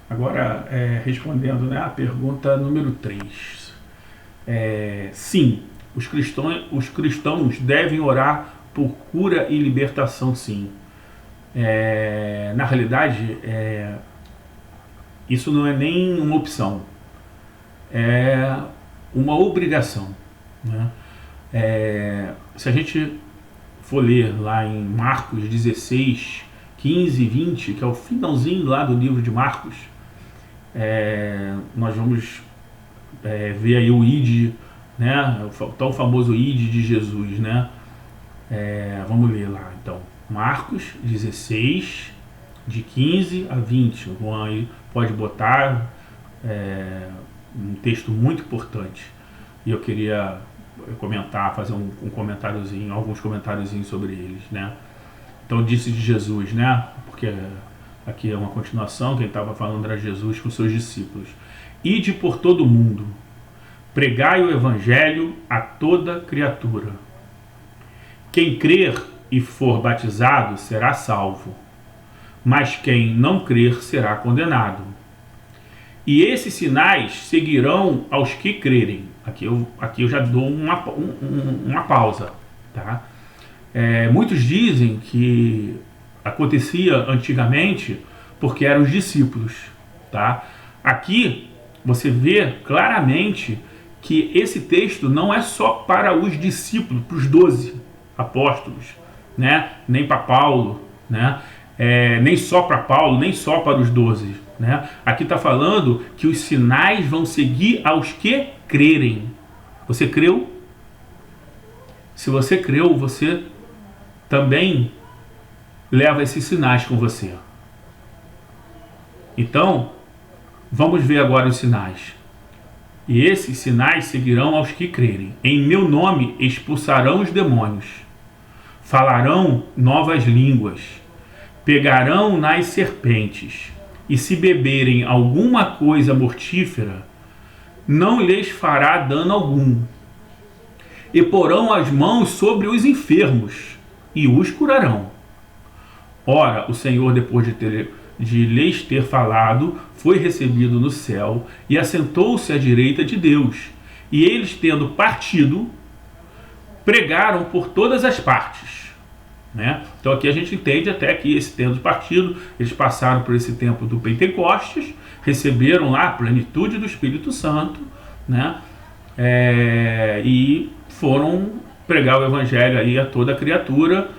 Agora, respondendo, né, a pergunta número 3. Sim, os cristãos devem orar por cura e libertação, sim. Na realidade, isso não é nem uma opção, é uma obrigação, né? Se a gente for ler lá em Marcos 16, 15 e 20, que é o finalzinho lá do livro de Marcos, nós vamos ver aí o ID, né, o tão famoso ID de Jesus, né? Vamos ler lá então. Marcos 16, de 15 a 20. O Juan aí pode botar um texto muito importante. E eu queria comentar, fazer um comentáriozinho, alguns comentáriozinhos sobre eles, né? Então disse de Jesus, né? Porque aqui é uma continuação, quem estava falando era Jesus com seus discípulos. Ide por todo o mundo, pregai o evangelho a toda criatura. Quem crer e for batizado será salvo, mas quem não crer será condenado. E esses sinais seguirão aos que crerem. Aqui eu já dou uma pausa, tá? Muitos dizem que acontecia antigamente porque eram os discípulos, tá? Aqui você vê claramente que esse texto não é só para os discípulos, para os 12 apóstolos, né? Nem para Paulo, né? Nem só para Paulo, nem só para os 12, né? Aqui está falando que os sinais vão seguir aos que crerem. Você creu? Se você creu, você também leva esses sinais com você. Então, vamos ver agora os sinais. E esses sinais seguirão aos que crerem. Em meu nome expulsarão os demônios, falarão novas línguas, pegarão nas serpentes, e se beberem alguma coisa mortífera, não lhes fará dano algum. E porão as mãos sobre os enfermos, e os curarão. Ora, o Senhor, depois de lhes ter falado, foi recebido no céu e assentou-se à direita de Deus. E eles, tendo partido, pregaram por todas as partes, né? Então aqui a gente entende até que esse tendo partido, eles passaram por esse tempo do Pentecostes, receberam lá a plenitude do Espírito Santo, né? E foram pregar o evangelho aí a toda criatura.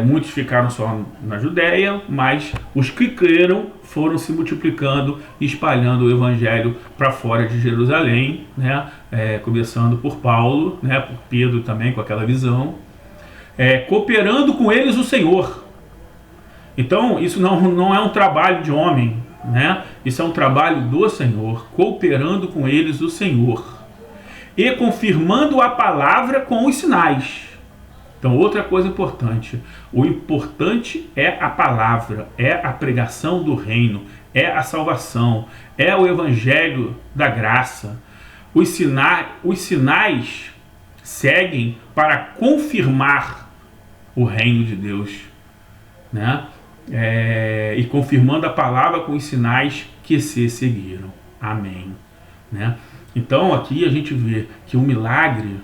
Muitos ficaram só na Judéia, mas os que creram foram se multiplicando e espalhando o evangelho para fora de Jerusalém, né? Começando por Paulo, né? Por Pedro também, com aquela visão, cooperando com eles o Senhor. Então isso não é um trabalho de homem, né? Isso é um trabalho do Senhor, cooperando com eles o Senhor e confirmando a palavra com os sinais. Então, outra coisa importante, o importante é a palavra, é a pregação do reino, é a salvação, é o evangelho da graça. Os sinais seguem para confirmar o reino de Deus, né? E confirmando a palavra com os sinais que se seguiram. Amém, né? Então, aqui a gente vê que o milagre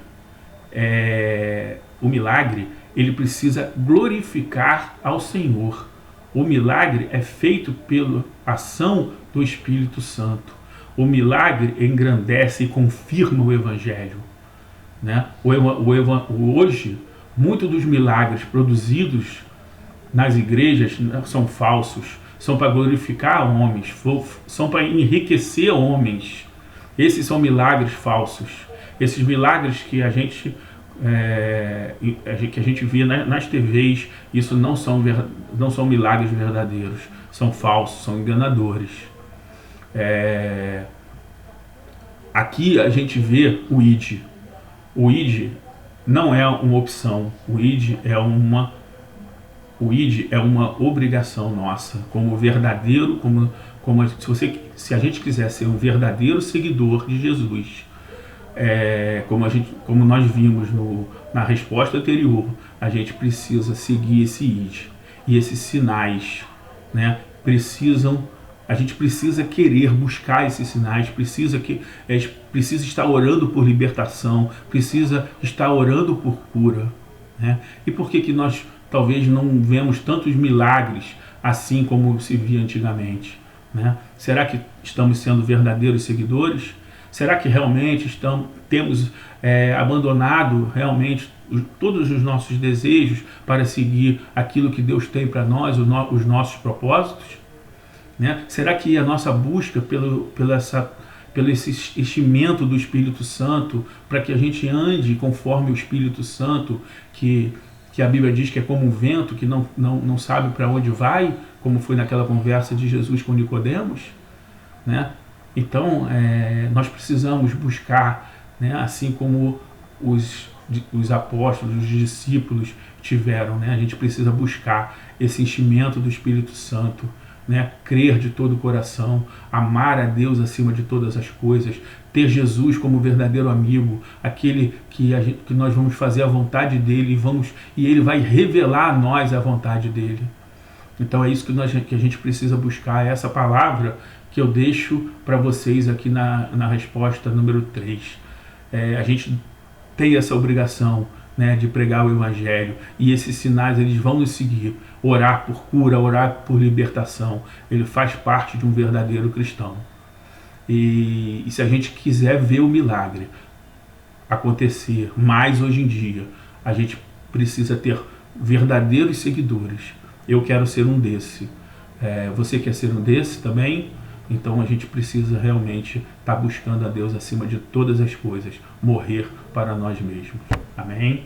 ele precisa glorificar ao Senhor. O milagre é feito pela ação do Espírito Santo. O milagre engrandece e confirma o Evangelho, né? Hoje, muitos dos milagres produzidos nas igrejas são falsos, são para glorificar homens, são para enriquecer homens. Esses são milagres falsos. Esses milagres que a gente vê nas TVs, isso não são milagres verdadeiros, são falsos, são enganadores. Aqui a gente vê o ID. O ID não é uma opção, o ID é uma obrigação nossa, como verdadeiro, se a gente quiser ser um verdadeiro seguidor de Jesus. Como nós vimos na resposta anterior, a gente precisa seguir esse ID. E esses sinais, né, precisam A gente precisa querer buscar esses sinais, precisa estar orando por libertação, precisa estar orando por cura, né? E por que nós talvez não vemos tantos milagres assim como se via antigamente, né? Será que estamos sendo verdadeiros seguidores? Será que realmente temos abandonado realmente todos os nossos desejos para seguir aquilo que Deus tem para nós, os nossos propósitos? Né? Será que a nossa busca pelo esse enchimento do Espírito Santo, para que a gente ande conforme o Espírito Santo, que a Bíblia diz que é como um vento, que não sabe para onde vai, como foi naquela conversa de Jesus com Nicodemos, né? Então, nós precisamos buscar, né, assim como os apóstolos, os discípulos tiveram, né? A gente precisa buscar esse enchimento do Espírito Santo, né? Crer de todo o coração, amar a Deus acima de todas as coisas, ter Jesus como verdadeiro amigo, aquele que nós vamos fazer a vontade dele e ele vai revelar a nós a vontade dele. Então é isso que a gente precisa buscar, essa palavra que eu deixo para vocês aqui na resposta número 3. A gente tem essa obrigação, né, de pregar o Evangelho, e esses sinais eles vão nos seguir. Orar por cura, orar por libertação, ele faz parte de um verdadeiro cristão. E se a gente quiser ver o milagre acontecer mais hoje em dia, a gente precisa ter verdadeiros seguidores. Eu quero ser um desse. Você quer ser um desse também? Então a gente precisa realmente estar buscando a Deus acima de todas as coisas, morrer para nós mesmos. Amém?